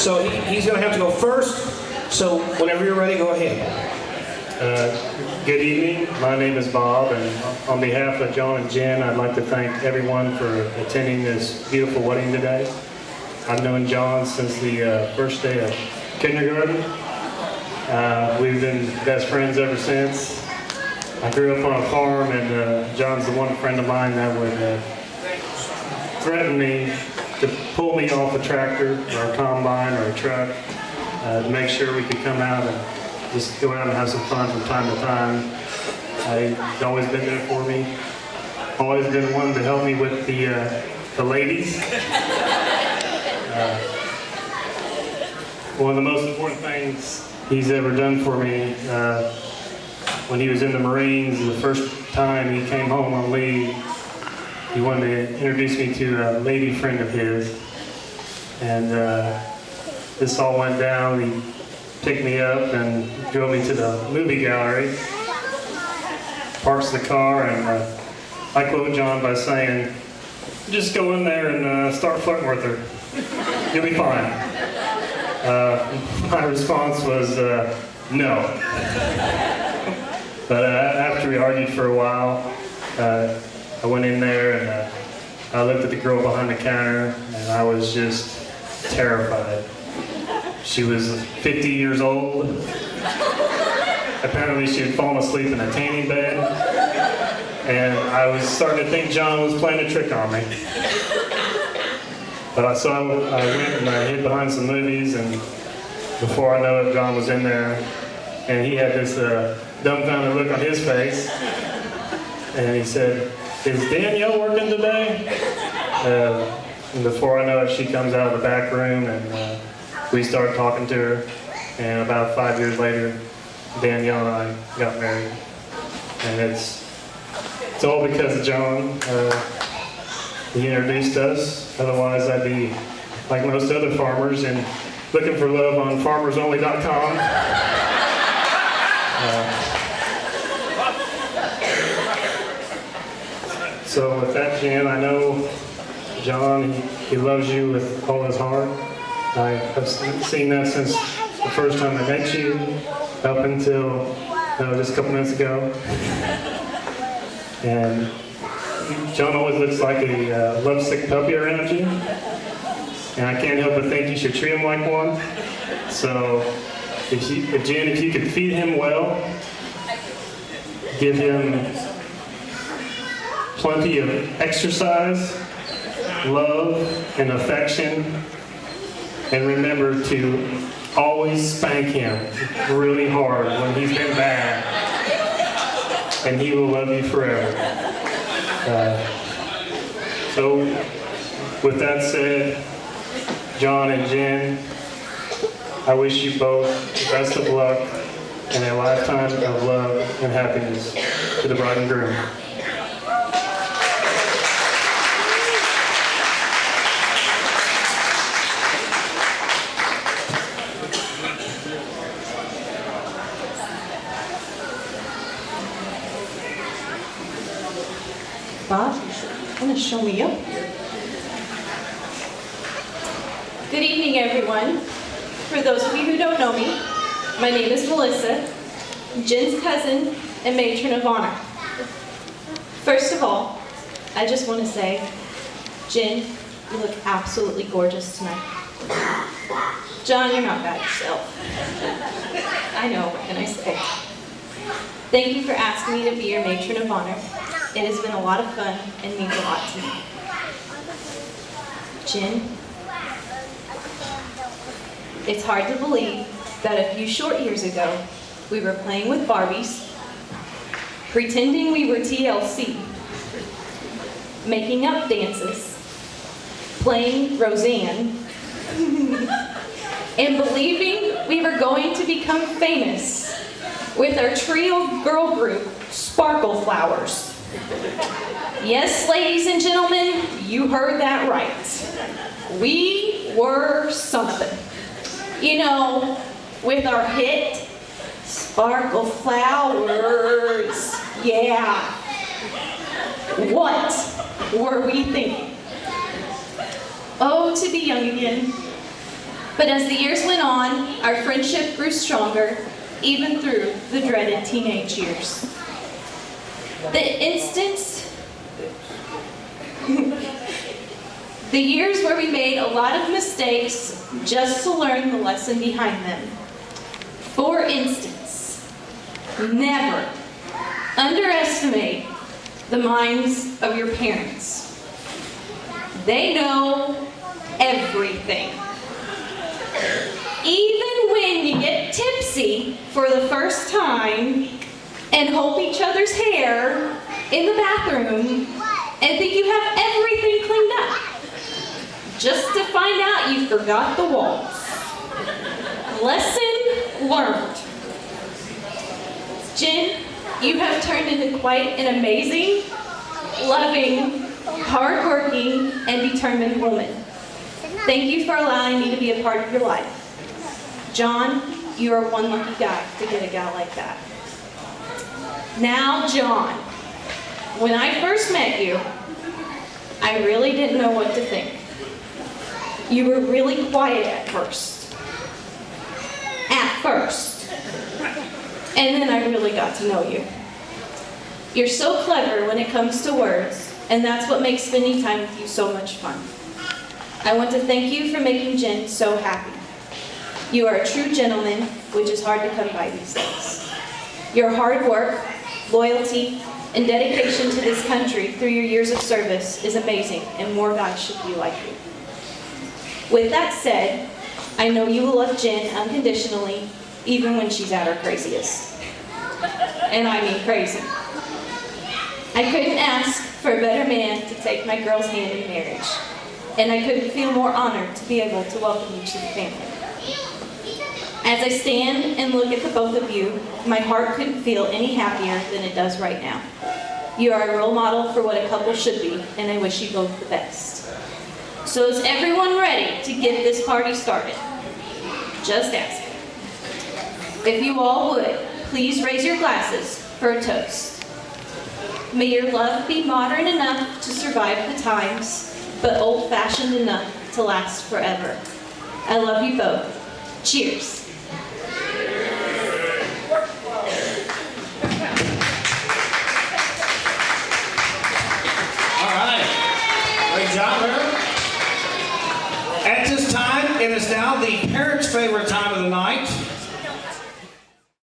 So he's going to have to go first. So whenever you're ready, go ahead. Good evening. My name is Bob, and on behalf of Jon and Jen, I'd like to thank everyone for attending this beautiful wedding today. I've known Jon since the first day of kindergarten. We've been best friends ever since. I grew up on a farm, and Jon's the one friend of mine that would threaten me to pull me off a tractor or a combine or a truck to make sure we could come out and just go out and have some fun from time to time. He's always been there for me. Always been one to help me with the ladies. One of the most important things he's ever done for me, when he was in the Marines, the first time he came home on leave, he wanted to introduce me to a lady friend of his. And this all went down. He picked me up and drove me to the movie gallery, parks the car, and I quote Jon by saying, "Just go in there and start flirting with her. You'll be fine." My response was, no. But after we argued for a while, I went in there and I looked at the girl behind the counter, and I was just terrified. She was 50 years old. Apparently she had fallen asleep in a tanning bed. And I was starting to think Jon was playing a trick on me. But I went and I hid behind some movies, and before I know it, Jon was in there. And he had this dumbfounded look on his face. And he said, "Is Danielle working today?" And before I know it, she comes out of the back room, and we started talking to her, and about 5 years later, Danielle and I got married. And it's all because of Jon. He introduced us. Otherwise, I'd be like most other farmers and looking for love on farmersonly.com. So with that, Jen, I know Jon, he loves you with all his heart. I have seen that since the first time I met you, up until just a couple minutes ago. And Jon always looks like a lovesick puppy around you. And I can't help but think you should treat him like one. So, Jen, if you could feed him well, give him plenty of exercise, love, and affection, and remember to always spank him really hard when he's been bad, and he will love you forever. So, with that said, Jon and Jen, I wish you both the best of luck and a lifetime of love and happiness to the bride and groom. Bob, want to show me up? Good evening, everyone. For those of you who don't know me, my name is Melissa, Jen's cousin and matron of honor. First of all, I just want to say, Jen, you look absolutely gorgeous tonight. Jon, you're not bad yourself. I know, what can I say? Thank you for asking me to be your matron of honor. It has been a lot of fun and means a lot to me. Jen, it's hard to believe that a few short years ago, we were playing with Barbies, pretending we were TLC, making up dances, playing Roseanne, and believing we were going to become famous with our trio girl group, Sparkle Flowers. Yes, ladies and gentlemen, you heard that right. We were something. You know, with our hit, Sparkle Flowers. Yeah. What were we thinking? Oh, to be young again. But as the years went on, our friendship grew stronger, even through the dreaded teenage years. The years where we made a lot of mistakes just to learn the lesson behind them. For instance, never underestimate the minds of your parents. They know everything. Even when you get tipsy for the first time and hold each other's hair in the bathroom and think you have everything cleaned up, just to find out you forgot the walls. Lesson learned. Jen, you have turned into quite an amazing, loving, hardworking, and determined woman. Thank you for allowing me to be a part of your life. Jon, you are one lucky guy to get a gal like that. Now, Jon, when I first met you, I really didn't know what to think. You were really quiet at first. And then I really got to know you. You're so clever when it comes to words, and that's what makes spending time with you so much fun. I want to thank you for making Jen so happy. You are a true gentleman, which is hard to come by these days. Your hard work, loyalty, and dedication to this country through your years of service is amazing, and more guys should be like you. With that said, I know you will love Jen unconditionally, even when she's at her craziest. And I mean crazy. I couldn't ask for a better man to take my girl's hand in marriage, and I couldn't feel more honored to be able to welcome you to the family. As I stand and look at the both of you, my heart couldn't feel any happier than it does right now. You are a role model for what a couple should be, and I wish you both the best. So is everyone ready to get this party started? Just asking. If you all would, please raise your glasses for a toast. May your love be modern enough to survive the times, but old-fashioned enough to last forever. I love you both. Cheers. All right. Great job, Eric. At this time, it is now the parents' favorite time